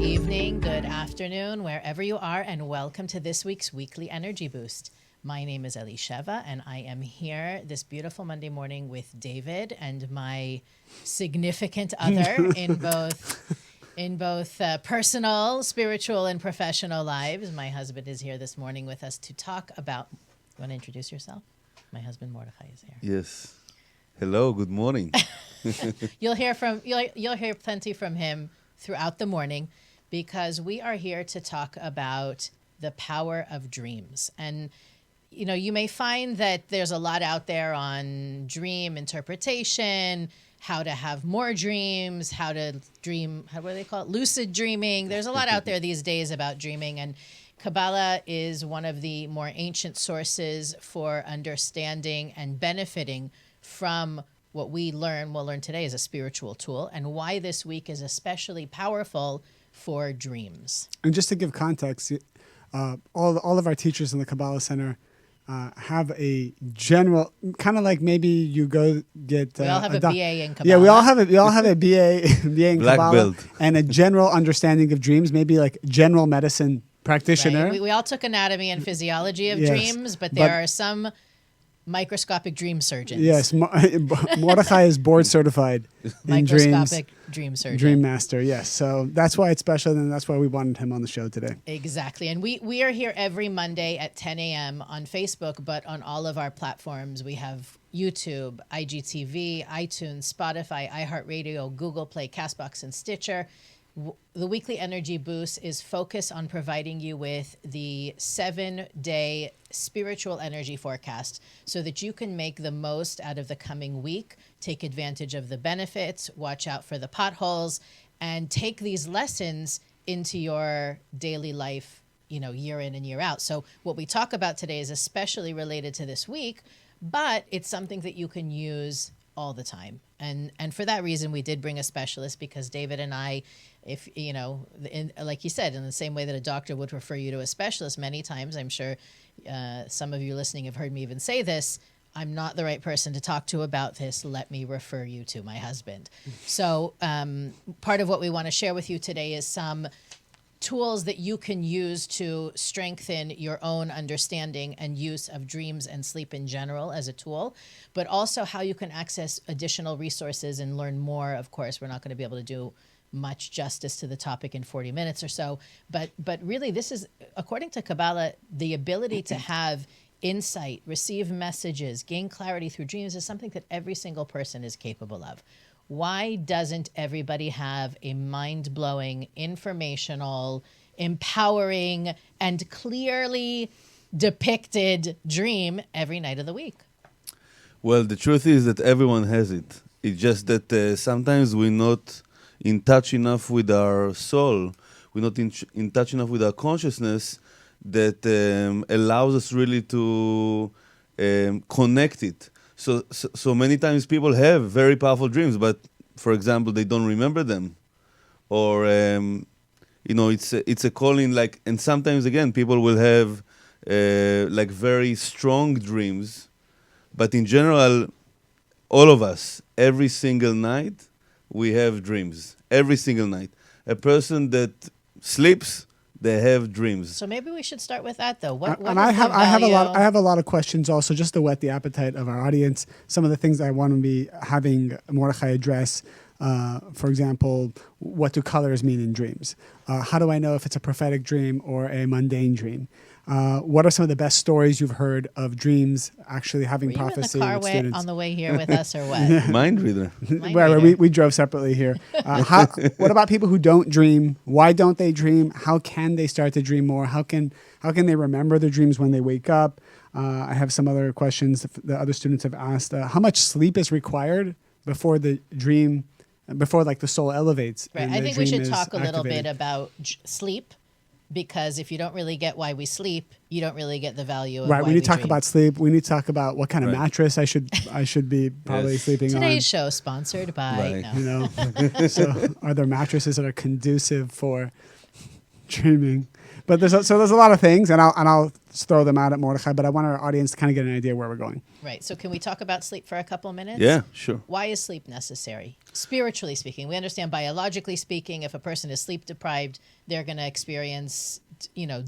evening, good afternoon, wherever you are, and welcome to this week's Weekly Energy Boost. My name is Elisheva, and I am here this beautiful Monday morning with David and my significant other in both personal, spiritual, and professional lives. My husband is here this morning with us to talk about. You want to introduce yourself? My husband Mordechay is here. Yes. Hello. Good morning. You'll hear plenty from him throughout the morning, because we are here to talk about the power of dreams. And you may find that there's a lot out there on dream interpretation, how to have more dreams, how to dream, what do they call it? Lucid dreaming. There's a lot out there these days about dreaming, and Kabbalah is one of the more ancient sources for understanding and benefiting from what we'll learn today is a spiritual tool, and why this week is especially powerful for dreams. And just to give context, all of our teachers in the Kabbalah Center have a general, kind of like maybe you go get... we all have a BA in Kabbalah. Yeah, we all have a BA in Black Kabbalah. belt. And a general understanding of dreams, maybe like general medicine practitioner. Right? We all took anatomy and physiology of Yes, dreams, but there are some microscopic dream surgeons. Yes, Mordechay is board certified in dreams. Microscopic dream surgeon. Dream master, yes. So that's why it's special, and that's why we wanted him on the show today. Exactly. And we are here every Monday at 10 a.m. on Facebook, but on all of our platforms. We have YouTube, IGTV, iTunes, Spotify, iHeartRadio, Google Play, CastBox, and Stitcher. The Weekly Energy Boost is focused on providing you with the 7-day spiritual energy forecast so that you can make the most out of the coming week, take advantage of the benefits, watch out for the potholes, and take these lessons into your daily life, year in and year out. So what we talk about today is especially related to this week, but it's something that you can use all the time. And for that reason, we did bring a specialist, because David and I, if like you said, in the same way that a doctor would refer you to a specialist many times, I'm sure some of you listening have heard me even say this, I'm not the right person to talk to about this. Let me refer you to my husband. So part of what we want to share with you today is some tools that you can use to strengthen your own understanding and use of dreams and sleep in general as a tool, but also how you can access additional resources and learn more. Of course, we're not going to be able to do much justice to the topic in 40 minutes or so, but really this is, according to Kabbalah, the ability to have insight, receive messages, gain clarity through dreams is something that every single person is capable of. Why doesn't everybody have a mind-blowing, informational, empowering, and clearly depicted dream every night of the week? Well, the truth is that everyone has it. It's just that sometimes we're not in touch enough with our soul. We're not in touch enough with our consciousness that allows us really to connect it. So many times people have very powerful dreams, but for example, they don't remember them, or it's a calling. Like, and sometimes again, people will have like very strong dreams, but in general, all of us, every single night, we have dreams. Every single night, a person that sleeps, they have dreams. So maybe we should start with that, though. I have a lot of questions also, just to whet the appetite of our audience. Some of the things I want to be having Mordechay address. For example, what do colors mean in dreams? How do I know if it's a prophetic dream or a mundane dream? What are some of the best stories you've heard of dreams actually having prophecy with students? On the way here with us, or what? Mind reader. We drove separately here. What about people who don't dream? Why don't they dream? How can they start to dream more? How can they remember their dreams when they wake up? I have some other questions that other students have asked. How much sleep is required before the dream, before like the soul elevates? Right. I think we should talk a little bit about sleep. Because if you don't really get why we sleep, you don't really get the value of right. why We need to talk dream. about sleep. We need to talk about what kind of mattress I should be probably sleeping on. Today's show sponsored by. Right. No. So are there mattresses that are conducive for dreaming? But there's a lot of things, and I'll throw them out at Mordechay. But I want our audience to kind of get an idea where we're going. Right. So can we talk about sleep for a couple minutes? Yeah, sure. Why is sleep necessary? Spiritually speaking, we understand biologically speaking, if a person is sleep deprived, they're going to experience,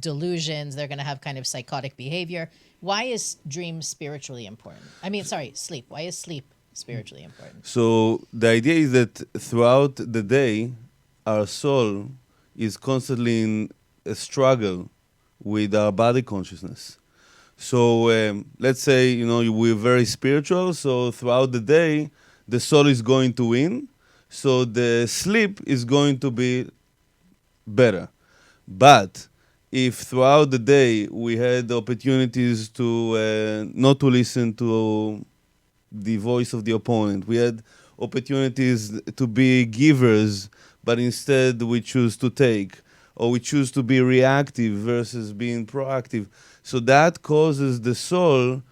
delusions. They're going to have kind of psychotic behavior. Why is dream spiritually important? Sleep. Why is sleep spiritually important? So the idea is that throughout the day, our soul is constantly in a struggle with our body consciousness. So let's say, we're very spiritual, so throughout the day, the soul is going to win, so the sleep is going to be better. But if throughout the day we had opportunities to not to listen to the voice of the opponent, we had opportunities to be givers, but instead we choose to take, or we choose to be reactive versus being proactive. So that causes the soul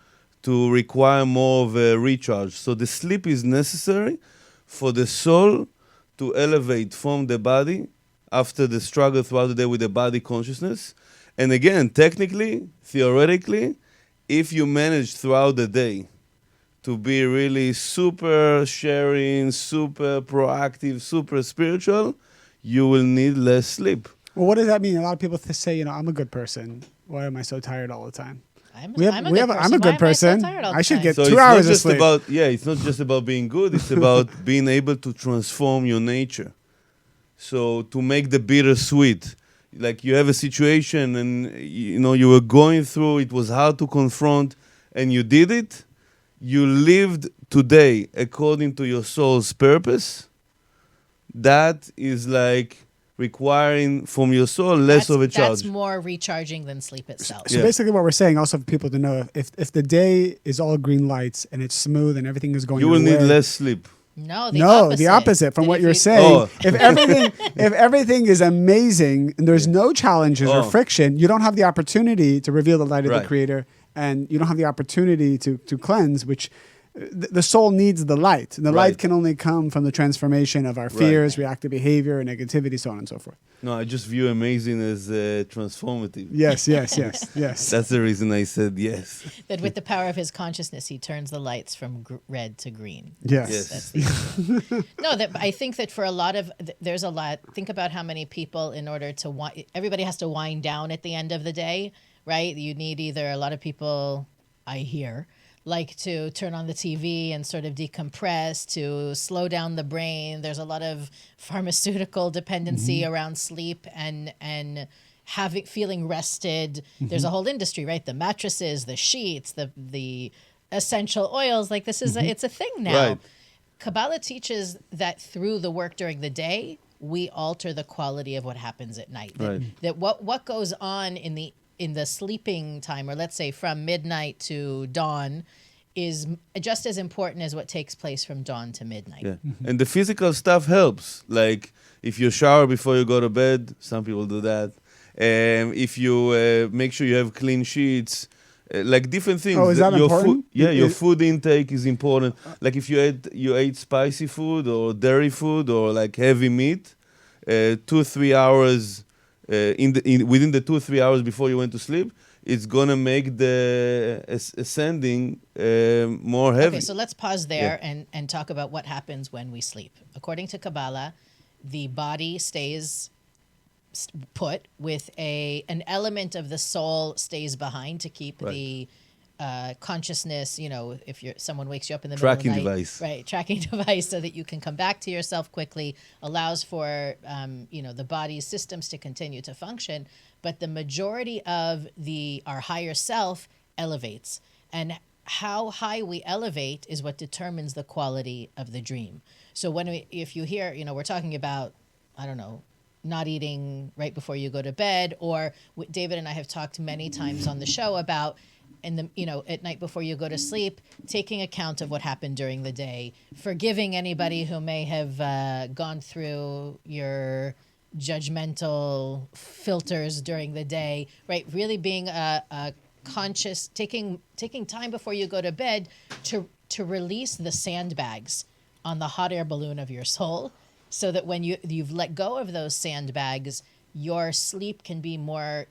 to require more of a recharge. So the sleep is necessary for the soul to elevate from the body after the struggle throughout the day with the body consciousness. And again, technically, theoretically, if you manage throughout the day to be really super sharing, super proactive, super spiritual, you will need less sleep. Well, what does that mean? A lot of people say, I'm a good person. Why am I so tired all the time? I'm a good person. I should get So 2 hours of sleep. It's not just about being good. It's about being able to transform your nature. So to make the bitter sweet. Like you have a situation and, you were going through, it was hard to confront, and you did it. You lived today according to your soul's purpose. That is like requiring from your soul less of a charge. That's more recharging than sleep itself. So basically what we're saying, also for people to know, if the day is all green lights and it's smooth and everything is going you will your need way, less sleep. No, the opposite from what you're saying. If everything is amazing and there's no challenges or friction, you don't have the opportunity to reveal the light of the Creator, and you don't have the opportunity to cleanse, which the soul needs the light. And the light can only come from the transformation of our fears, reactive behavior, negativity, so on and so forth. No, I just view amazing as transformative. Yes. That's the reason I said yes. That with the power of his consciousness, he turns the lights from red to green. Yes. That's the no, I think that for a lot of, there's a lot, think about how many people everybody has to wind down at the end of the day, right? You need either, a lot of people, I hear, like to turn on the TV and sort of decompress, to slow down the brain. There's a lot of pharmaceutical dependency around sleep and feeling rested. There's a whole industry, right? The mattresses, the sheets, the essential oils. Like this is it's a thing now. Right. Kabbalah teaches that through the work during the day, we alter the quality of what happens at night. That what goes on in the sleeping time, or let's say from midnight to dawn, is just as important as what takes place from dawn to midnight. Yeah. And the physical stuff helps. Like if you shower before you go to bed, some people do that. If you make sure you have clean sheets, like different things. Oh, is that important? Your food intake is important. Like if you ate spicy food or dairy food or like heavy meat, 2-3 hours within the 2-3 hours before you went to sleep, it's gonna make the ascending more heavy. Okay, so let's pause there and talk about what happens when we sleep. According to Kabbalah, the body stays put with an element of the soul stays behind to keep the consciousness, if someone wakes you up in the middle of the night, device. Right, tracking device, so that you can come back to yourself quickly, allows for the body's systems to continue to function, but the majority of our higher self elevates, and how high we elevate is what determines the quality of the dream. So if you hear, we're talking about, I don't know, not eating right before you go to bed, or David and I have talked many times on the show about at night before you go to sleep, taking account of what happened during the day, forgiving anybody who may have gone through your judgmental filters during the day, right? Really being a conscious, taking time before you go to bed to release the sandbags on the hot air balloon of your soul, so that when you've let go of those sandbags, your sleep can be more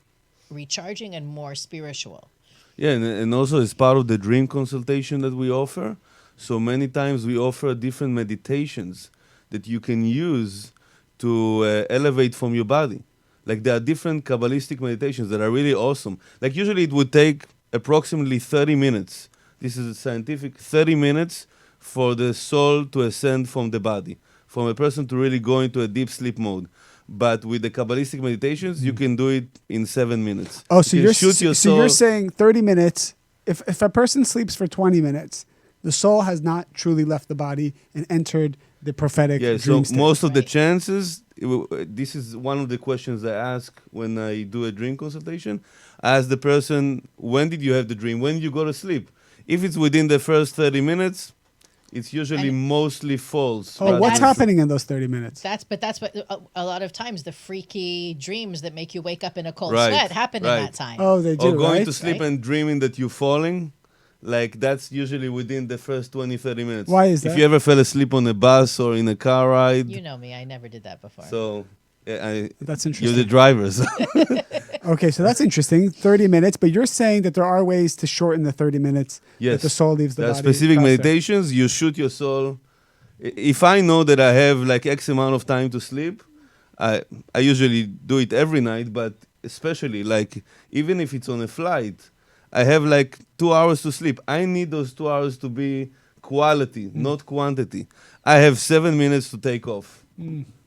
recharging and more spiritual. Yeah, and also as part of the dream consultation that we offer, so many times we offer different meditations that you can use to elevate from your body. Like there are different Kabbalistic meditations that are really awesome. Like usually it would take approximately 30 minutes. This is a scientific 30 minutes for the soul to ascend from the body, from a person to really go into a deep sleep mode. But with the Kabbalistic meditations, you can do it in 7 minutes. Oh, so you're shoot your so soul. you're saying 30 minutes. If a person sleeps for 20 minutes, the soul has not truly left the body and entered the prophetic Yeah, dream so state. most of the Right. chances, this is one of the questions I ask when I do a dream consultation. I ask the person, when did you have the dream? When did you go to sleep? If it's within the first 30 minutes, it's usually And- mostly false. Oh, rather what's than happening in those 30 minutes? That's what a lot of times the freaky dreams that make you wake up in a cold Right, sweat happen in right. that time. Oh, they do, Or going right? to sleep Right? and dreaming that you're falling, like that's usually within the first 20, 30 minutes. Why is If that? you ever fell asleep on a bus or in a car ride, You know me, I never did that before. so That's you're interesting. the driver. So. Okay, so that's interesting. 30 minutes, but you're saying that there are ways to shorten the 30 minutes Yes. that the soul leaves the There are body. specific faster. meditations. You shoot your soul. If I know that I have like X amount of time to sleep, I usually do it every night, but especially like even if it's on a flight, I have like 2 hours to sleep. I need those 2 hours to be quality, not quantity. I have 7 minutes to take off.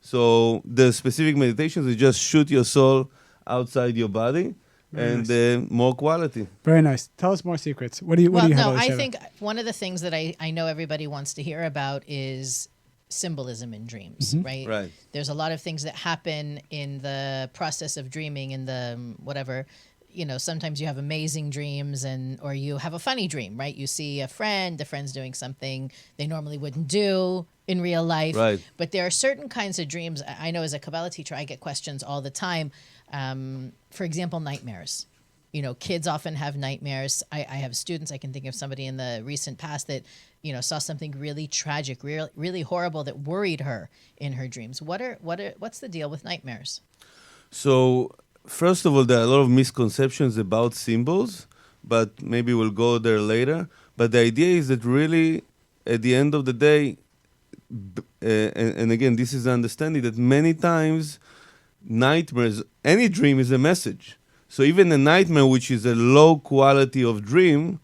So the specific meditations is just shoot your soul outside your body Very and nice. more quality. Very nice. Tell us more secrets. What do you well, have? no, I Elisheva? think one of the things that I know everybody wants to hear about is symbolism in dreams, right? Right. There's a lot of things that happen in the process of dreaming, in the whatever. You know, sometimes you have amazing dreams or you have a funny dream, right? You see a friend, the friend's doing something they normally wouldn't do in real life. Right. But there are certain kinds of dreams. I know as a Kabbalah teacher, I get questions all the time. For example, nightmares. You know, kids often have nightmares. I have students, I can think of somebody in the recent past that, you know, saw something really tragic, really horrible that worried her in her dreams. What's the deal with nightmares? So, first of all, there are a lot of misconceptions about symbols, but maybe we'll go there later. But the idea is that really, at the end of the day, and again, this is understanding that many times nightmares, any dream is a message. So even a nightmare, which is a low quality of dream,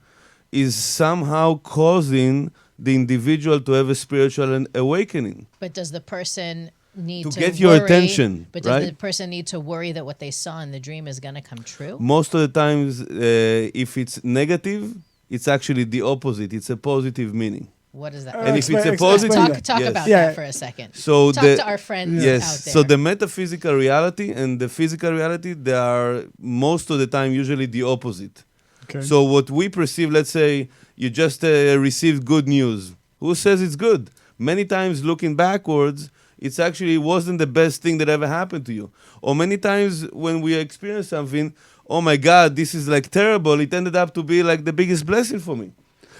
is somehow causing the individual to have a spiritual awakening. But does the person need To to get your worry- attention, But does the right? person need to worry that what they saw in the dream is going to come true? Most of the times, if it's negative, it's actually the opposite. It's a positive meaning. What is that? And if it's a Explain positive, that. Talk yes. about Yeah. that for a second. So Talk the- to our friends Yes. out there. So the metaphysical reality and the physical reality, they are most of the time usually the opposite. Okay. So what we perceive, let's say you just received good news. Who says it's good? Many times looking backwards, it's actually wasn't the best thing that ever happened to you. Or many times when we experience something, oh my God, this is like terrible. It ended up to be like the biggest blessing for me.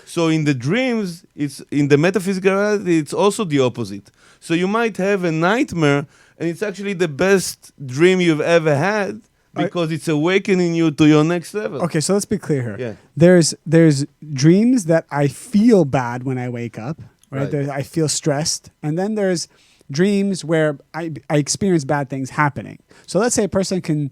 So in the dreams, it's in the metaphysical reality, it's also the opposite. So you might have a nightmare, and it's actually the best dream you've ever had because it's awakening you to your next level. Okay, so let's be clear here. Yeah. There's dreams that I feel bad when I wake up, right? Right. I feel stressed, and then there's dreams where I experience bad things happening. So let's say a person can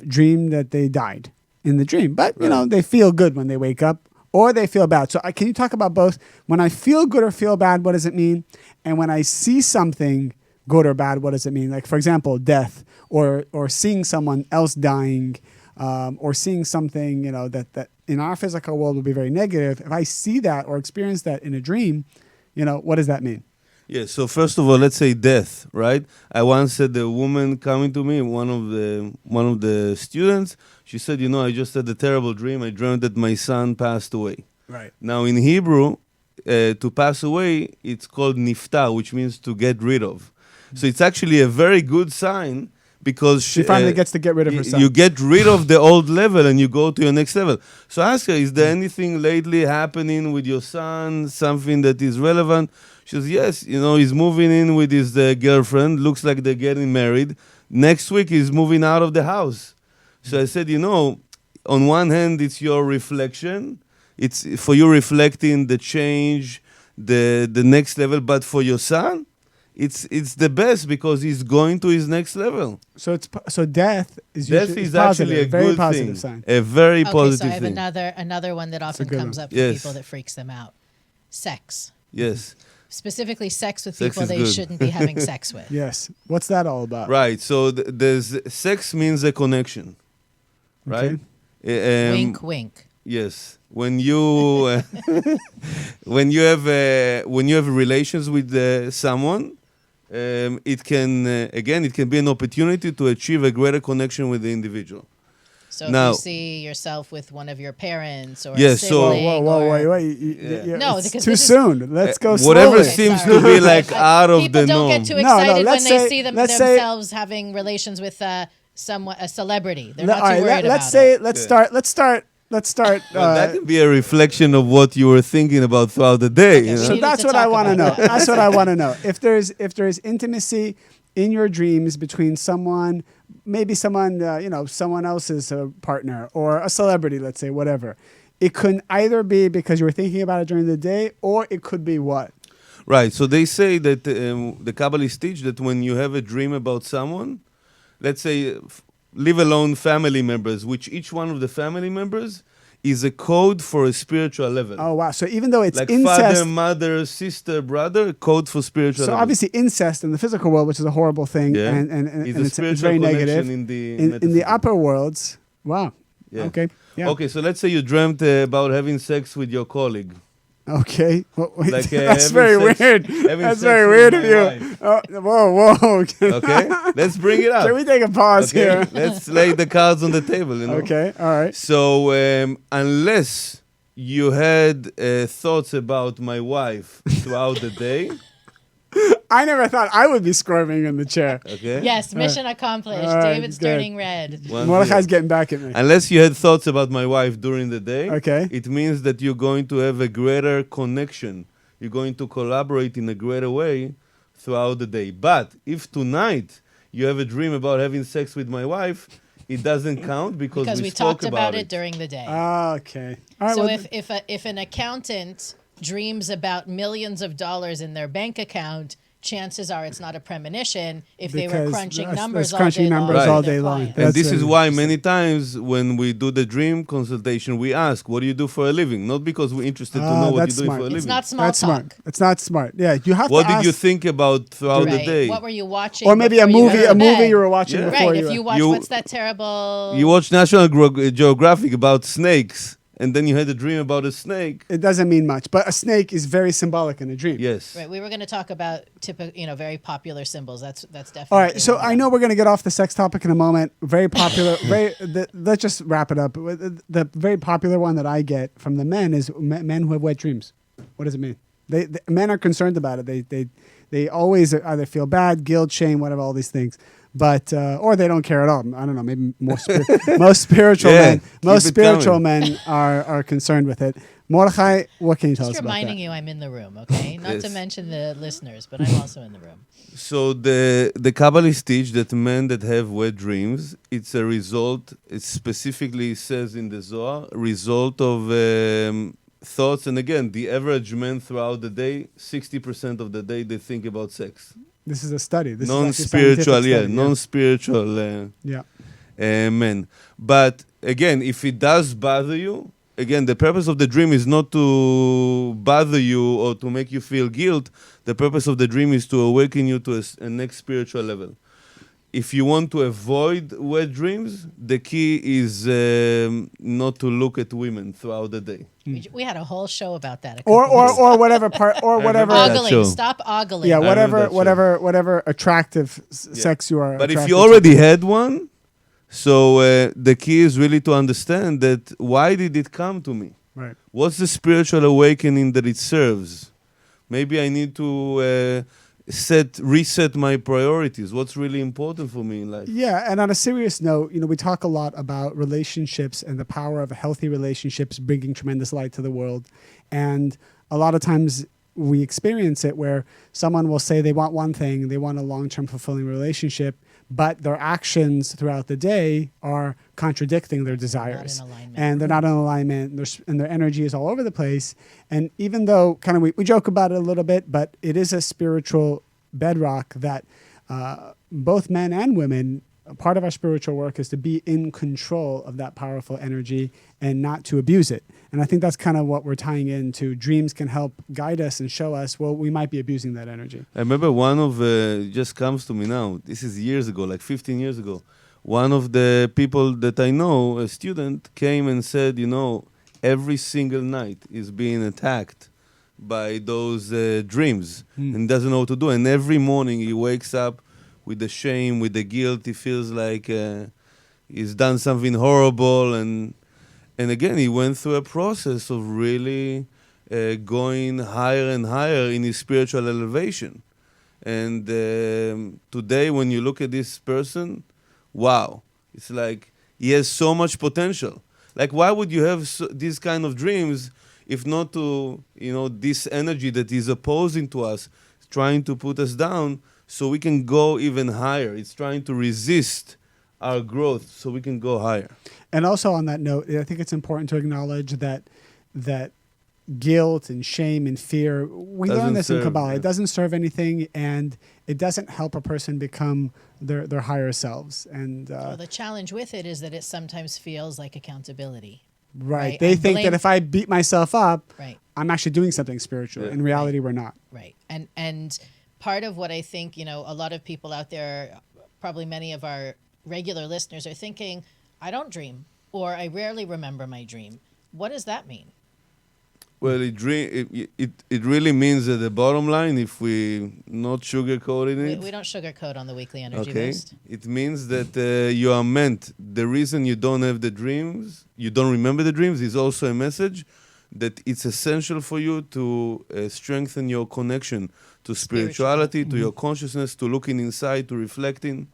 dream that they died in the dream, but you know they feel good when they wake up, or they feel bad. So can you talk about both? When I feel good or feel bad, what does it mean? And when I see something good or bad, what does it mean? Like for example, death, or seeing someone else dying, or seeing something that in our physical world would be very negative. If I see that or experience that in a dream, what does that mean? Yeah, so first of all, let's say death, right? I once had a woman coming to me, one of the students. She said, I just had a terrible dream. I dreamed that my son passed away. Right. Now, in Hebrew, to pass away, it's called niftar, which means to get rid of. So it's actually a very good sign because She finally gets to get rid of her son. you get rid of the old level and you go to your next level. So ask her, is there anything lately happening with your son, something that is relevant? She says, yes, he's moving in with his girlfriend. Looks like they're getting married. Next week, he's moving out of the house. So I said, on one hand, it's your reflection. It's for you reflecting the change, the next level. But for your son, it's the best because he's going to his next level. So death is Death usually is positive, actually a very good positive thing. sign. A very Okay, positive so I have thing. another one that often good comes one. up for Yes. people that freaks them out. Sex. Yes. Specifically sex with Sex people is they good. shouldn't be having sex with. Yes. What's that all about? Right. So there's sex means a connection, right? Wink, wink. Yes. When you when you have relations with someone, it can it can be an opportunity to achieve a greater connection with the individual. So Now- if you see yourself with one of your parents or Yes, a so- sibling Wait. No, it's because too this is- soon. Let's go whatever slowly. seems sorry. to be like out of people the don't norm. get too No, excited let's when they say- see let's say- themselves having relations with a celebrity. They're not All too right, worried let's about say it. let's start. Well, that can be a reflection of what you were thinking about throughout the day. Okay, you we know? So needed that's to what I talk want to know. about that. That's what I want to know. If there's intimacy in your dreams between someone, maybe someone someone else's partner or a celebrity, let's say, whatever. It could either be because you were thinking about it during the day, or it could be what? Right. So they say that the Kabbalists teach that when you have a dream about someone, let's say, leave alone family members, which each one of the family members is a code for a spiritual level. Oh wow! So even though it's Like incest, father, mother, sister, brother, code for spiritual so level. obviously incest in the physical world, which is a horrible thing, Yeah. and Is a it's spiritual very connection negative. in the In the metaphysical. upper worlds, wow. Yeah. Okay. Yeah. Okay, so let's say you dreamt about having sex with your colleague. Okay. Well, wait, Like, that's having very sex- weird. having That's sex very with weird my of you. wife. Whoa. Okay, let's bring it up. Can we take a pause Okay, here? let's lay the cards on the table. Okay. All right. So unless you had thoughts about my wife throughout the day, I never thought I would be squirming in the chair. okay. Yes, mission accomplished. All right, David's good. turning red. One, Mordechai's zero. getting back at me. Unless you had thoughts about my wife during the day, Okay. it means that you're going to have a greater connection. You're going to collaborate in a greater way throughout the day. But if tonight you have a dream about having sex with my wife, it doesn't count because We spoke talked about it during the day. Okay. All right. So well, if an accountant dreams about millions of dollars in their bank account, chances are it's not a premonition if they were Because crunching that's numbers all crunching day numbers long. all with their day long. client. And That's this is very why interesting. many times when we do the dream consultation, we ask, what do you do for a living? Not because we're interested to know what you're that's doing smart. for a living. It's not small that's talk. smart. It's not smart. Yeah, you have What to did ask. you think about throughout the Right. day? What were you watching? Or maybe a before you movie. went A to movie bed? you were watching Yeah. before Right. you. If you watch You- what's that terrible? You watch National Geographic about snakes, and then you had a dream about a snake. It doesn't mean much, but a snake is very symbolic in a dream. Yes. Right. We were going to talk about very popular symbols. That's definitely. All right, so one of I them. know we're going to get off the sex topic in a moment. Very popular. Let's just wrap it up. The very popular one that I get from the men is men who have wet dreams. What does it mean? Men are concerned about it. They always either feel bad, guilt, shame, whatever, all these things. But or they don't care at all. I don't know. Maybe most spiritual Yeah, men. keep Most it spiritual coming. men are concerned with it. Mordechai, what can you tell Just us about reminding that? you, I'm in the room. Okay, not to Yes. mention the listeners, but I'm also in the room. So the Kabbalists teach that men that have wet dreams, it's a result. It specifically says in the Zohar, result of thoughts. And again, the average man throughout the day, 60% of the day, they think about sex. This is a study. This is actually Non-spiritual, scientific yeah, study, non-spiritual yeah. men. But again, if it does bother you, again, the purpose of the dream is not to bother you or to make you feel guilt. The purpose of the dream is to awaken you to a next spiritual level. If you want to avoid wet dreams, the key is not to look at women throughout the day. We had a whole show about that. Or whatever part or whatever. that ogling. show. Stop ogling. Yeah, remember whatever attractive sex you are. But if attracted you to. already had one, so the key is really to understand that why did it come to me? Right. What's the spiritual awakening that it serves? Maybe I need to reset my priorities. What's really important for me in life? Yeah, and on a serious note, we talk a lot about relationships and the power of healthy relationships bringing tremendous light to the world. And a lot of times we experience it where someone will say they want one thing, they want a long-term fulfilling relationship, but their actions throughout the day are contradicting their desires. Not in alignment. And they're not in alignment, and their energy is all over the place. And even though kind of we joke about it a little bit, but it is a spiritual bedrock that both men and women, part of our spiritual work is to be in control of that powerful energy and not to abuse it. And I think that's kind of what we're tying into. Dreams can help guide us and show us, well, we might be abusing that energy. I remember one of, it just comes to me now, this is years ago, like 15 years ago. One of the people that I know, a student, came and said, every single night is being attacked by those dreams and doesn't know what to do. And every morning he wakes up with the shame, with the guilt. He feels like he's done something horrible. And again, he went through a process of really going higher and higher in his spiritual elevation. And today, when you look at this person, wow, it's like he has so much potential. Like, why would you have these kind of dreams if not to, this energy that is opposing to us, trying to put us down so we can go even higher? It's trying to resist our growth so we can go higher. And also on that note, I think it's important to acknowledge that guilt and shame and fear, we learn this in Kabbalah. Yeah. It doesn't serve anything, and it doesn't help a person become their higher selves. And well, the challenge with it is that it sometimes feels like accountability. Right. They think that if I beat myself up, right, I'm actually doing something spiritual. Yeah. In reality, we're not. Right. And part of what I think, a lot of people out there, probably many of our regular listeners are thinking, I don't dream, or I rarely remember my dream. What does that mean? Well, it really means that the bottom line, if we not sugarcoating it. We don't sugarcoat on the Weekly Energy Boost. It means that you are meant. The reason you don't have the dreams, you don't remember the dreams, is also a message that it's essential for you to strengthen your connection to spirituality, to your consciousness, to looking inside, to reflecting.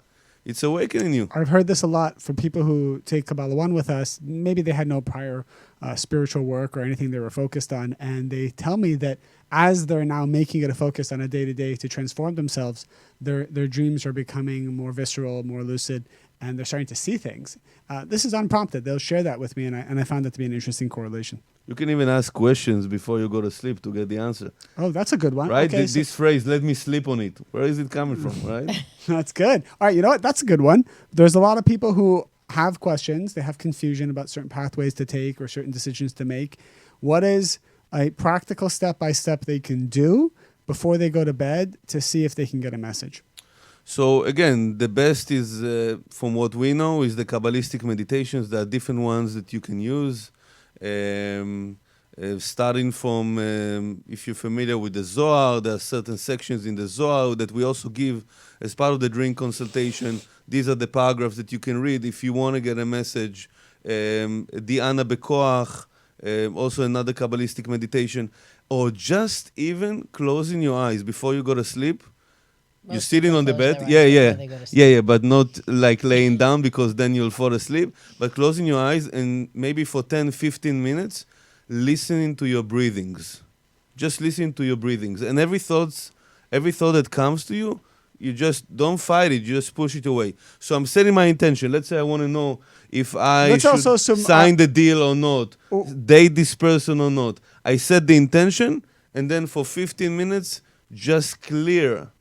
It's awakening you. I've heard this a lot from people who take Kabbalah 1 with us. Maybe they had no prior spiritual work or anything they were focused on. And they tell me that as they're now making it a focus on a day-to-day to transform themselves, their dreams are becoming more visceral, more lucid, and they're starting to see things. This is unprompted. They'll share that with me, and I found that to be an interesting correlation. You can even ask questions before you go to sleep to get the answer. Oh, that's a good one. Right? Okay, this phrase, let me sleep on it. Where is it coming from, right? That's good. All right, you know what? That's a good one. There's a lot of people who have questions. They have confusion about certain pathways to take or certain decisions to make. What is a practical step-by-step they can do before they go to bed to see if they can get a message? So again, the best is, from what we know, is the Kabbalistic meditations. There are different ones that you can use. Starting from, if you're familiar with the Zohar, there are certain sections in the Zohar that we also give as part of the dream consultation. These are the paragraphs that you can read if you want to get a message. Diana Bekoach, also another Kabbalistic meditation. Or just even closing your eyes before you go to sleep. You're sitting on the bed. Yeah, but not like laying down because then you'll fall asleep. But closing your eyes and maybe for 10, 15 minutes, listening to your breathings. Just listening to your breathings. And every thought that comes to you, you just don't fight it. You just push it away. So I'm setting my intention. Let's say I want to know if I should sign the deal or not, date this person or not. I set the intention, and then for 15 minutes, just clear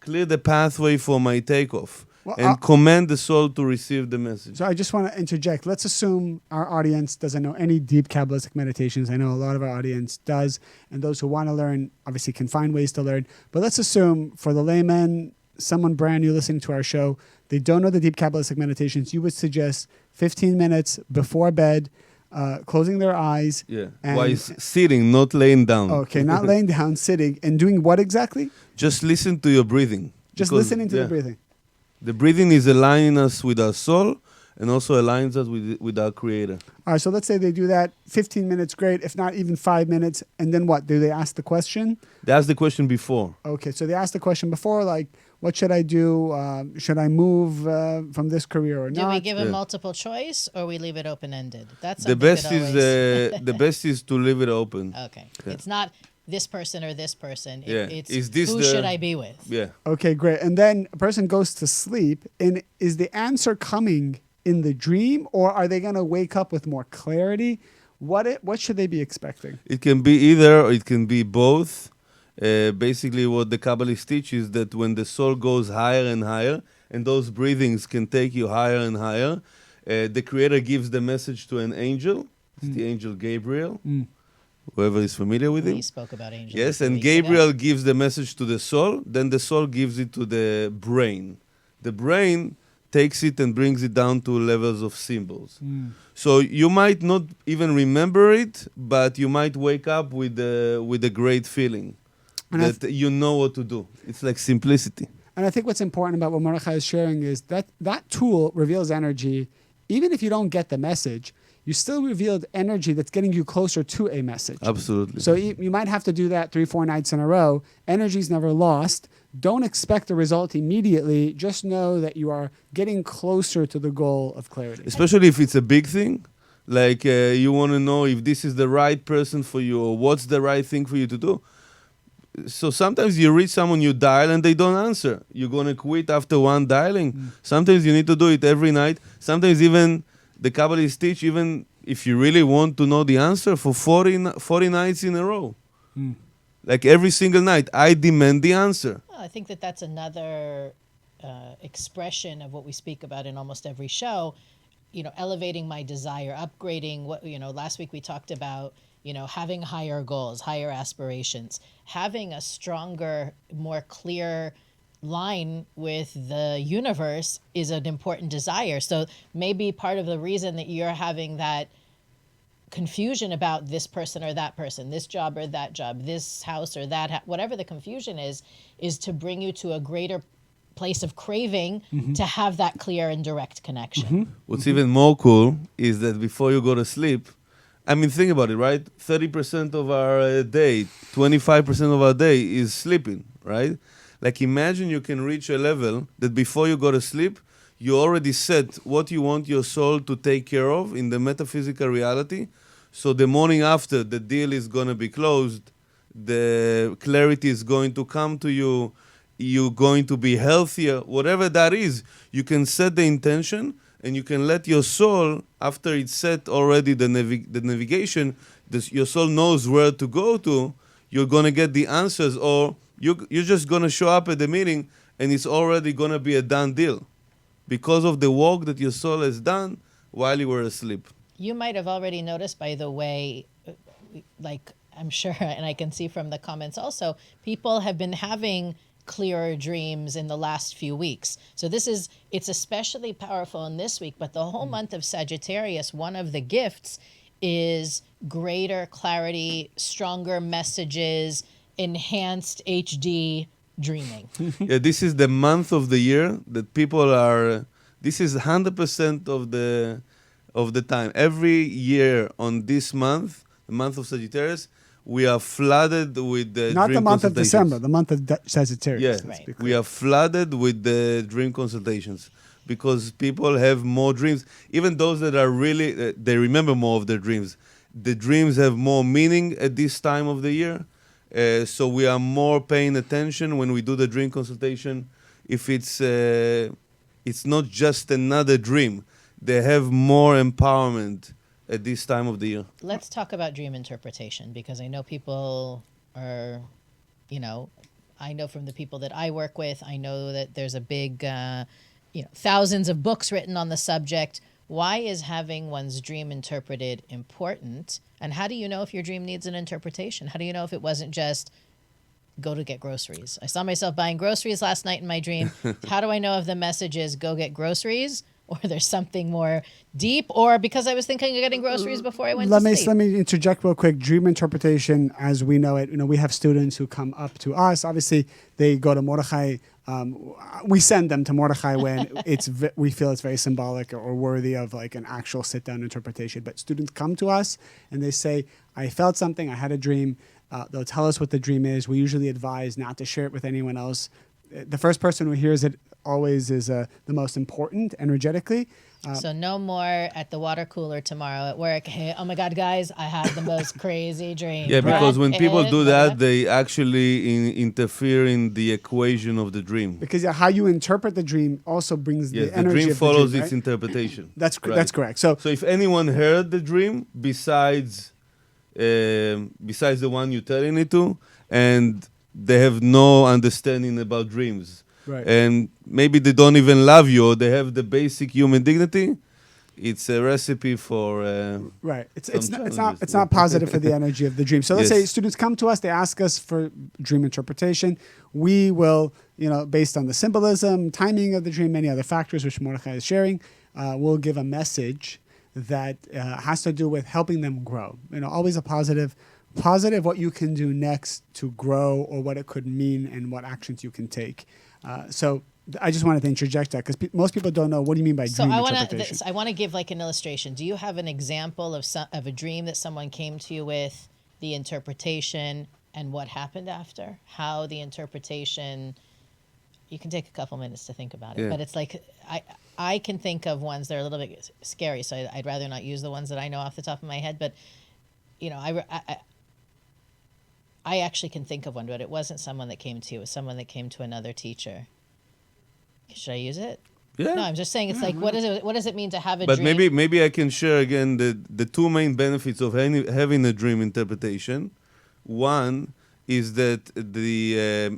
the pathway for my takeoff, and command the soul to receive the message. So I just want to interject. Let's assume our audience doesn't know any deep Kabbalistic meditations. I know a lot of our audience does, and those who want to learn obviously can find ways to learn. But let's assume for the layman, someone brand new listening to our show, they don't know the deep Kabbalistic meditations. You would suggest 15 minutes before bed, closing their eyes. Yeah, while sitting, not laying down. Okay, not laying down, sitting. And doing what exactly? Just listen to your breathing. Just listening to the breathing. The breathing is aligning us with our soul and also aligns us with our Creator. All right, so let's say they do that. 15 minutes, great. If not, even 5 minutes. And then what? Do they ask the question? They ask the question before. Okay, so they ask the question before, like, what should I do? Should I move from this career or not? Do we give them multiple choice or we leave it open-ended? That's the best is the best is to leave it open. Okay. It's not this person or this person. Yeah. It's Is this who the- should I be with? Yeah. Okay, great. And then a person goes to sleep, and is the answer coming in the dream, or are they going to wake up with more clarity? What should they be expecting? It can be either, or it can be both. Basically, what the Kabbalists teach is that when the soul goes higher and higher, and those breathings can take you higher and higher, the Creator gives the message to an angel. It's the angel Gabriel, whoever is familiar with him. We spoke about angels. Yes, a few and weeks ago. Gabriel gives the message to the soul, then the soul gives it to the brain. The brain takes it and brings it down to levels of symbols. So you might not even remember it, but you might wake up with a great feeling And that you know what to do. It's like simplicity. And I think what's important about what Mordechay is sharing is that that tool reveals energy. Even if you don't get the message, you still revealed energy that's getting you closer to a message. Absolutely. So you might have to do that 3-4 nights in a row. Energy's never lost. Don't expect the result immediately. Just know that you are getting closer to the goal of clarity. Especially if it's a big thing, like you want to know if this is the right person for you or what's the right thing for you to do. So sometimes you reach someone, you dial, and they don't answer. You're going to quit after one dialing. Sometimes you need to do it every night. Sometimes even the Kabbalists teach, even if you really want to know the answer, for 40 nights in a row. Like every single night, I demand the answer. Well, I think that that's another expression of what we speak about in almost every show. Elevating my desire, upgrading what, last week we talked about, having higher goals, higher aspirations, having a stronger, more clear line with the universe is an important desire. So maybe part of the reason that you're having that confusion about this person or that person, this job or that job, this house or that, whatever the confusion is to bring you to a greater place of craving to have that clear and direct connection. What's even more cool is that before you go to sleep, I mean, think about it, right? 30% of our day, 25% of our day is sleeping, right? Like imagine you can reach a level that before you go to sleep, you already set what you want your soul to take care of in the metaphysical reality. So the morning after, the deal is going to be closed, the clarity is going to come to you, you're going to be healthier, whatever that is. You can set the intention and you can let your soul, after it's set already the navigation, your soul knows where to go to, you're going to get the answers, or you're just going to show up at the meeting and it's already going to be a done deal because of the work that your soul has done while you were asleep. You might have already noticed, by the way, like I'm sure, and I can see from the comments also, people have been having clearer dreams in the last few weeks. So it's especially powerful in this week, but the whole month of Sagittarius, one of the gifts is greater clarity, stronger messages, enhanced HD dreaming. Yeah, this is the month of the year that people are, this is 100% of the time. Every year on this month, the month of Sagittarius, we are flooded with the Not dream the month of consultations. December, the month of Sagittarius. Yeah, Let's be Right. clear. we are flooded with the dream consultations because people have more dreams. Even those that are really, they remember more of their dreams. The dreams have more meaning at this time of the year. So we are more paying attention when we do the dream consultation. If it's not just another dream, they have more empowerment at this time of the year. Let's talk about dream interpretation, because I know people are, I know from the people that I work with, I know that there's a big, thousands of books written on the subject. Why is having one's dream interpreted important? And how do you know if your dream needs an interpretation? How do you know if it wasn't just go to get groceries? I saw myself buying groceries last night in my dream. How do I know if the message is go get groceries, or there's something more deep, or because I was thinking of getting groceries before I went to sleep? Let me interject real quick. Dream interpretation, as we know it, we have students who come up to us. Obviously, they go to Mordechay. We send them to Mordechay when we feel it's very symbolic or worthy of like an actual sit-down interpretation. But students come to us and they say, I felt something, I had a dream. They'll tell us what the dream is. We usually advise not to share it with anyone else. The first person who hears it always is the most important energetically. So no more at the water cooler tomorrow at work. Hey, oh my God, guys, I had the most crazy dream. Yeah, because when people do that, Brad, they actually interfere in the equation of the dream. Because how you interpret the dream also brings Yes, the energy dream of follows the dream, its right? interpretation. That's Right. that's correct. So So if anyone heard the dream besides the one you're telling it to, and they have no understanding about dreams, right. and maybe they don't even love you, or they have the basic human dignity, it's a recipe for Right. It's challenges. not positive for the energy of the dream. So let's say Yes. students come to us, they ask us for dream interpretation. We will, based on the symbolism, timing of the dream, many other factors which Mordechay is sharing, we'll give a message that has to do with helping them grow. Always a positive what you can do next to grow, or what it could mean and what actions you can take. So I just wanted to interject that because most people don't know what do you mean by dream interpretation. I want to give like an illustration. Do you have an example of a dream that someone came to you with, the interpretation, and what happened after? How the interpretation. You can take a couple minutes to think about it, but it's like I can think of ones that are a little bit scary, so I'd rather not use the ones that I know off the top of my head. But I actually can think of one, but it wasn't someone that came to you. It was someone that came to another teacher. Should I use it? Yeah. No, I'm just saying it's like, what does it mean to have a But dream? maybe I can share again the two main benefits of having a dream interpretation. One is that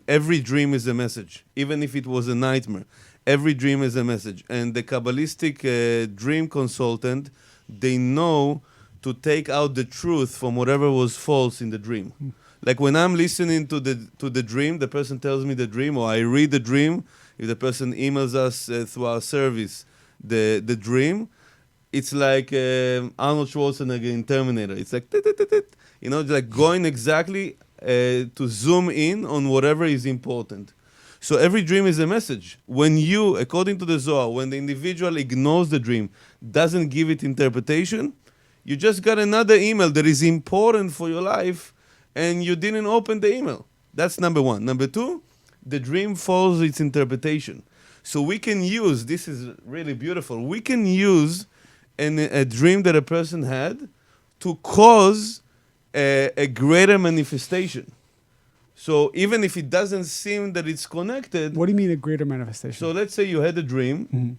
every dream is a message, even if it was a nightmare. Every dream is a message, and the Kabbalistic dream consultant, they know to take out the truth from whatever was false in the dream. Like when I'm listening to the dream, the person tells me the dream, or I read the dream. If the person emails us through our service the dream, it's like Arnold Schwarzenegger in Terminator. It's like, like going exactly to zoom in on whatever is important. So every dream is a message. When you, according to the Zohar, when the individual ignores the dream, doesn't give it interpretation, you just got another email that is important for your life, and you didn't open the email. That's number one. Number two, the dream follows its interpretation. So we can use, this is really beautiful, we can use a dream that a person had to cause a greater manifestation. So even if it doesn't seem that it's connected. What do you mean a greater manifestation? So let's say you had a dream,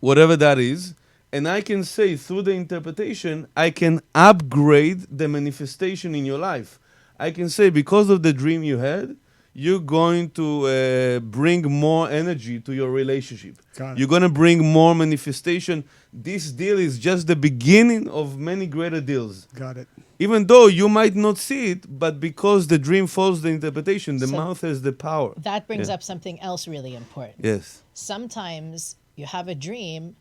whatever that is, and I can say through the interpretation, I can upgrade the manifestation in your life. I can say because of the dream you had, you're going to bring more energy to your relationship. You're going to bring more manifestation. This deal is just the beginning of many greater deals. Got it. Even though you might not see it, but because the dream follows the interpretation, the mouth has the power. That brings up something else really important. Yes. Sometimes you have a dream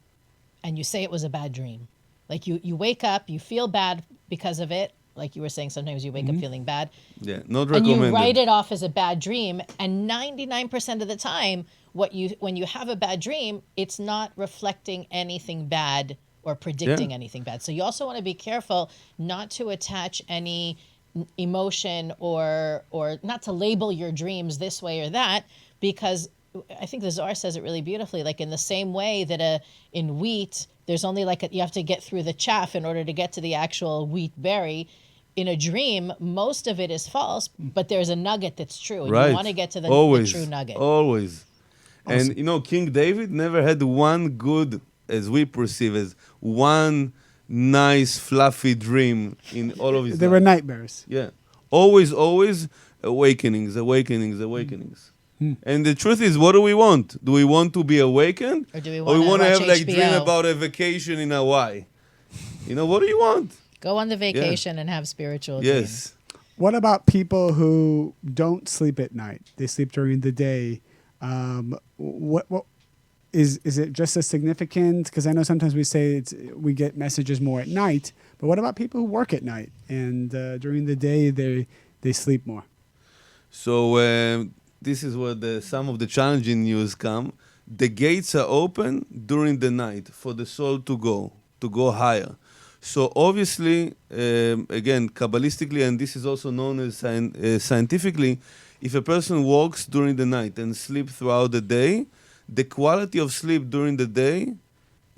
and you say it was a bad dream. Like you wake up, you feel bad because of it. Like you were saying, sometimes you wake up feeling bad. Yeah, not and recommended. you write it off as a bad dream. And 99% of the time, when you have a bad dream, it's not reflecting anything bad or predicting anything bad. So you also want to be careful not to attach any emotion or not to label your dreams this way or that, because I think the Zohar says it really beautifully. Like in the same way that in wheat, there's only you have to get through the chaff in order to get to the actual wheat berry. In a dream, most of it is false, but there's a nugget that's true. And you want to get to the true nugget. Always. Awesome. And, King David never had one good, as we perceive as, one nice, fluffy dream in all of his life. There were nightmares. Yeah. Always awakenings. And the truth is, what do we want? Do we want to be awakened? Or do we want to have watch dream HBO? about a vacation in Hawaii? What do you want? Go on the vacation and have spiritual Yes. dreams. What about people who don't sleep at night? They sleep during the day. What is it just as significant? Because I know sometimes we say we get messages more at night, but what about people who work at night and during the day they sleep more? So this is where some of the challenging news come. The gates are open during the night for the soul to go higher. So obviously, again, Kabbalistically, and this is also known as scientifically, if a person walks during the night and sleeps throughout the day, the quality of sleep during the day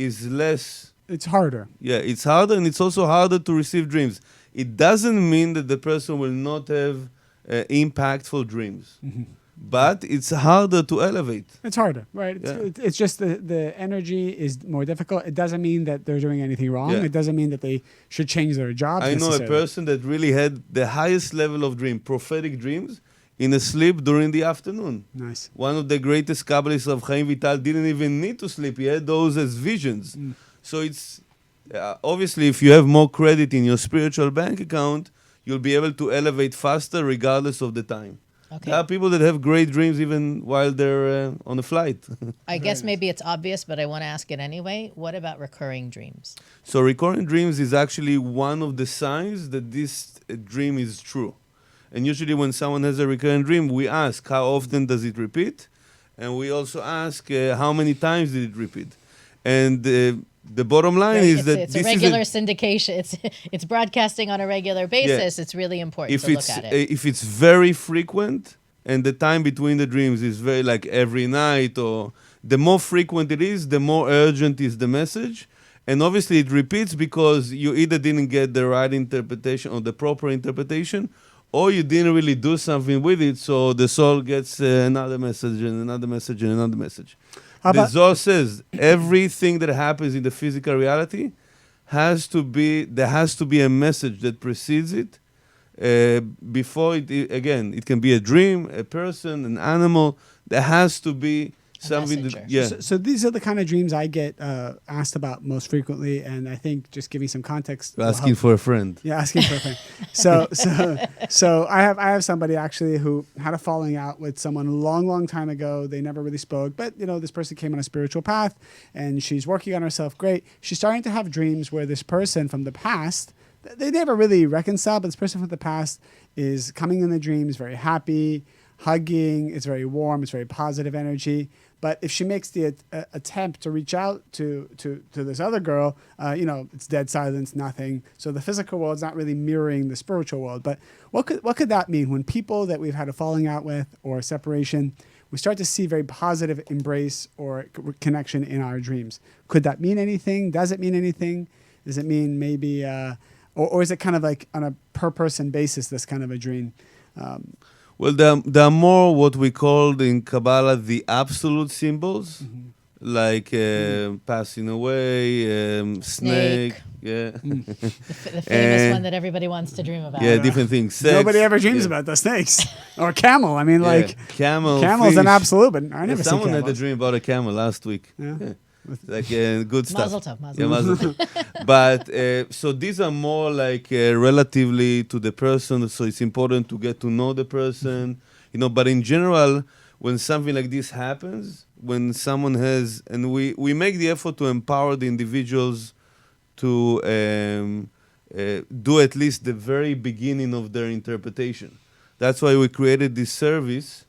is less. It's harder. Yeah, it's harder, and it's also harder to receive dreams. It doesn't mean that the person will not have impactful dreams, but it's harder to elevate. It's harder, right? It's just the energy is more difficult. It doesn't mean that they're doing anything wrong. Yeah. It doesn't mean that they should change their jobs. I know a person that really had the highest level of dream, prophetic dreams, in a sleep during the afternoon. Nice. One of the greatest Kabbalists of Chaim Vital didn't even need to sleep. He had those as visions. So it's obviously, if you have more credit in your spiritual bank account, you'll be able to elevate faster regardless of the time. Okay. There are people that have great dreams even while they're on a flight. I guess maybe it's obvious, but I want to ask it anyway. What about recurring dreams? So recurring dreams is actually one of the signs that this dream is true. And usually when someone has a recurring dream, we ask how often does it repeat? And we also ask how many times did it repeat? And the bottom line is that it's a regular syndication. It's broadcasting on a regular basis. Yeah. It's really important to look at it. If it's very frequent and the time between the dreams is very like every night, or the more frequent it is, the more urgent is the message. And obviously it repeats because you either didn't get the right interpretation or the proper interpretation, or you didn't really do something with it, so the soul gets another message and another message and another message. The Zohar says everything that happens in the physical reality there has to be a message that precedes it. Before again, it can be a dream, a person, an animal. There has to be something. So these are the kind of dreams I get asked about most frequently, and I think just giving some context. Asking for a friend. Yeah, asking for a friend. So I have somebody actually who had a falling out with someone a long time ago. They never really spoke, but this person came on a spiritual path, and she's working on herself. Great. She's starting to have dreams where this person from the past, they never really reconciled, but this person from the past is coming in the dreams, very happy, hugging. It's very warm. It's very positive energy. But if she makes the attempt to reach out to this other girl, it's dead silence, nothing. So the physical world's not really mirroring the spiritual world. But what could that mean when people that we've had a falling out with or a separation, we start to see very positive embrace or connection in our dreams? Could that mean anything? Does it mean anything? Does it mean maybe, or is it kind of like on a per person basis, this kind of a dream? Well, there are more what we call in Kabbalah the absolute symbols, like passing away, snake. Yeah. The famous one that everybody wants to dream about. Yeah, different things. Sex, nobody ever dreams about the snakes. Or camel. I mean, camel's fish. An absolute, but I never see someone camels. had a dream about a camel last week. Yeah. Like good stuff. Mazel tov. Mazel tov. But so these are more like relatively to the person. So it's important to get to know the person, But in general, when something like this happens, when someone has, and we make the effort to empower the individuals to do at least the very beginning of their interpretation. That's why we created this service.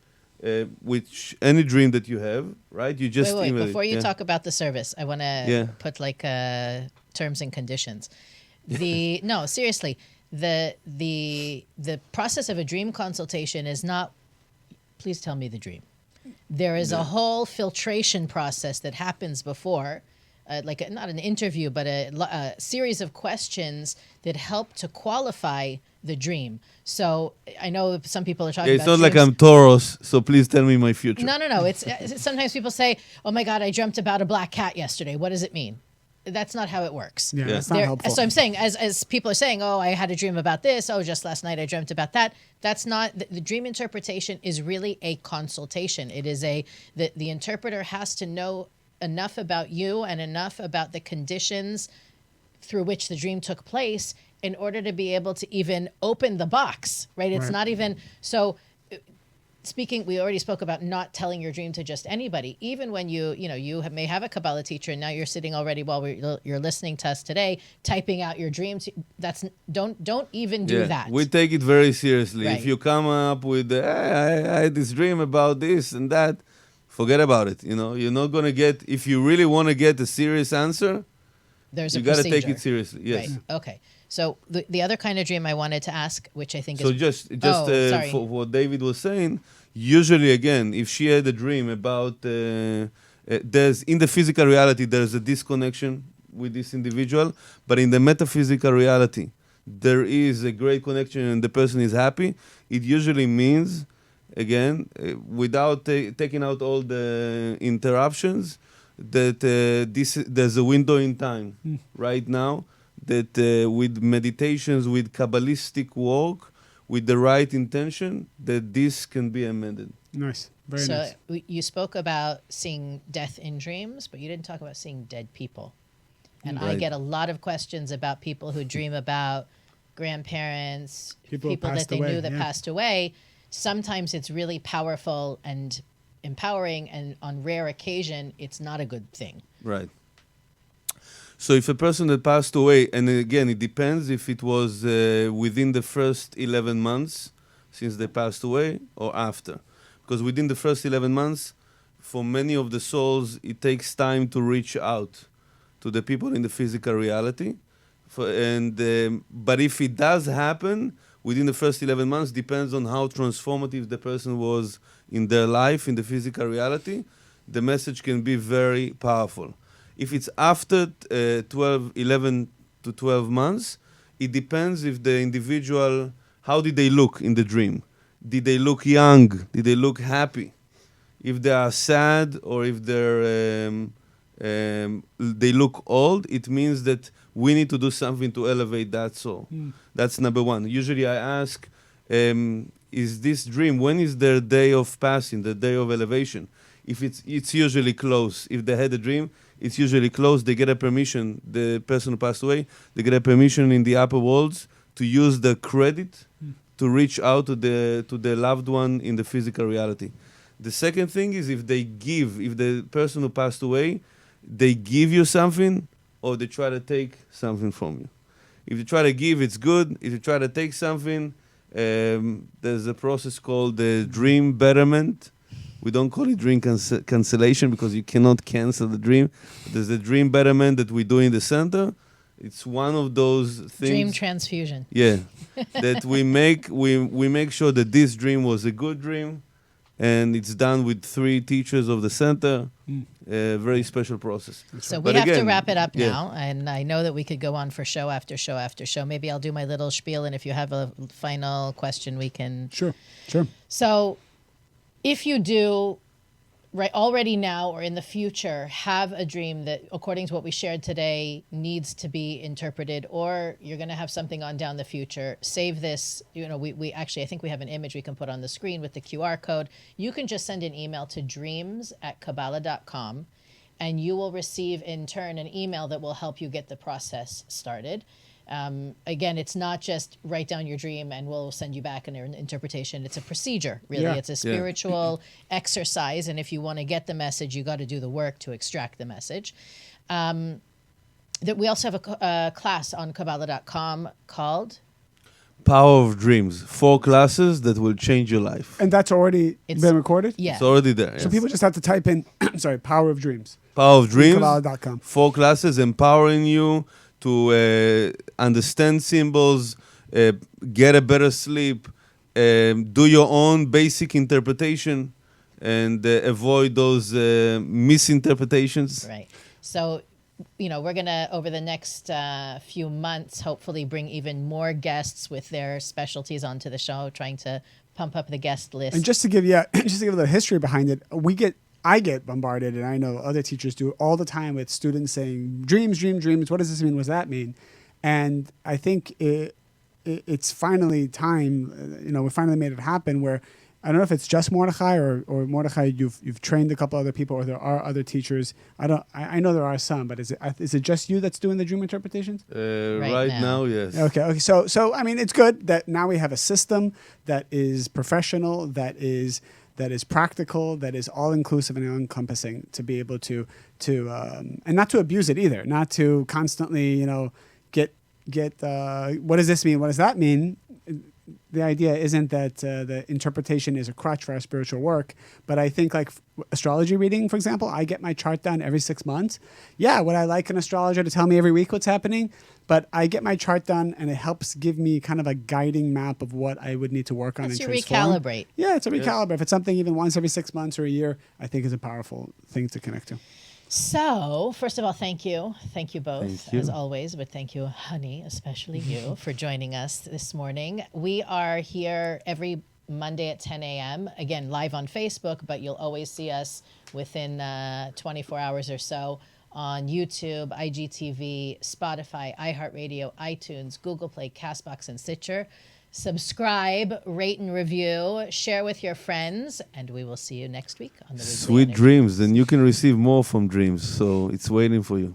Which any dream that you have, right? You just wait. Before you talk about the service, I want to put terms and conditions. No, seriously, the process of a dream consultation is not. Please tell me the dream. There is a whole filtration process that happens before, not an interview, but a series of questions that help to qualify the dream. So I know some people are talking about it's not dreams. like I'm Taurus, so please tell me my future. No. It's sometimes people say, "Oh my God, I dreamt about a black cat yesterday. What does it mean?" That's not how it works. Yeah, that's not helpful. So I'm saying, as people are saying, "Oh, I had a dream about this. Oh, just last night I dreamt about that." That's not the dream interpretation. Is really a consultation. It is the interpreter has to know enough about you and enough about the conditions through which the dream took place in order to be able to even open the box, right? It's not even, so speaking, we already spoke about not telling your dream to just anybody. Even when you may have a Kabbalah teacher and now you're sitting already while you're listening to us today, typing out your dreams. Don't even do that. We take it very seriously. Right. If you come up with, I had this dream about this and that, forget about it. You're not going to get, if you really want to get a serious answer, you got to take it seriously. Yes. Right. Okay. So the other kind of dream I wanted to ask, which I think is... So just for what David was saying, usually, again, if she had a dream about there's in the physical reality there's a disconnection with this individual, but in the metaphysical reality there is a great connection and the person is happy. It usually means, again, without taking out all the interruptions, that there's a window in time right now that with meditations, with Kabbalistic work, with the right intention, that this can be amended. Nice. Very nice. So you spoke about seeing death in dreams, but you didn't talk about seeing dead people. And I get a lot of questions about people who dream about grandparents, people that they knew that passed away. Sometimes it's really powerful and empowering, and on rare occasion, it's not a good thing. Right. So if a person that passed away, and again, it depends if it was within the first 11 months since they passed away or after. Because within the first 11 months, for many of the souls, it takes time to reach out to the people in the physical reality. But if it does happen within the first 11 months, depends on how transformative the person was in their life, in the physical reality, the message can be very powerful. If it's after 11 to 12 months, it depends if the individual, how did they look in the dream? Did they look young? Did they look happy? If they are sad or if they look old, it means that we need to do something to elevate that soul. That's number one. Usually I ask, is this dream, when is their day of passing, the day of elevation? If it's usually close. If they had a dream, it's usually close. They get a permission, the person who passed away, they get a permission in the upper worlds to use the credit to reach out to the loved one in the physical reality. The second thing is if the person who passed away, they give you something or they try to take something from you. If you try to give, it's good. If you try to take something, there's a process called the dream betterment. We don't call it dream cancellation because you cannot cancel the dream. There's a dream betterment that we do in the center. It's one of those things. Dream transfusion. Yeah, that we make sure that this dream was a good dream, and it's done with 3 teachers of the center. A very special process. So we have to wrap it up now, and I know that we could go on for show after show after show. Maybe I'll do my little spiel, and if you have a final question, we can. Sure. So, if you do, already now or in the future, have a dream that, according to what we shared today, needs to be interpreted, or you're going to have something on down the future, save this. We actually, I think we have an image we can put on the screen with the QR code. You can just send an email to dreams@kabbalah.com, and you will receive in turn an email that will help you get the process started. Again, it's not just write down your dream and we'll send you back an interpretation. It's a procedure, really. Yeah. It's a spiritual exercise. And if you want to get the message, you got to do the work to extract the message. That we also have a class on Kabbalah.com called Power of Dreams. 4 classes that will change your life. And that's already been recorded? Yeah. It's already there. So people just have to type in, Power of Dreams. Power of Dreams. Kabbalah.com. 4 classes empowering you to understand symbols, get a better sleep, do your own basic interpretation, and avoid those misinterpretations. Right. So, we're going to, over the next few months, hopefully bring even more guests with their specialties onto the show, trying to pump up the guest list. And just to give you the history behind it, I get bombarded, and I know other teachers do all the time with students saying, dreams. What does this mean? What does that mean? And I think it's finally time, we finally made it happen where, I don't know if it's just Mordechay or Mordechay, you've trained a couple other people, or there are other teachers. I know there are some, but is it just you that's doing the dream interpretations? Right now, yes. Okay. So I mean, it's good that now we have a system that is professional, that is practical, that is all-inclusive and all-encompassing, to be able to and not to abuse it either, not to constantly, get what does this mean? What does that mean? The idea isn't that the interpretation is a crutch for our spiritual work, but I think like astrology reading, for example, I get my chart done every 6 months. Yeah, would I like an astrologer to tell me every week what's happening? But I get my chart done, and it helps give me kind of a guiding map of what I would need to work on and transform. Recalibrate. Yeah, it's a recalibrate. If it's something even once every 6 months or a year, I think is a powerful thing to connect to. So, first of all, thank you. Thank you both, Thank you. as always. But thank you, honey, especially you, for joining us this morning. We are here every Monday at 10 a.m. Again, live on Facebook, but you'll always see us within 24 hours or so on YouTube, IGTV, Spotify, iHeartRadio, iTunes, Google Play, CastBox, and Stitcher. Subscribe, rate and review, share with your friends, and we will see you next week on the Weekly Sweet Energy. dreams, and you can receive more from dreams. So it's waiting for you.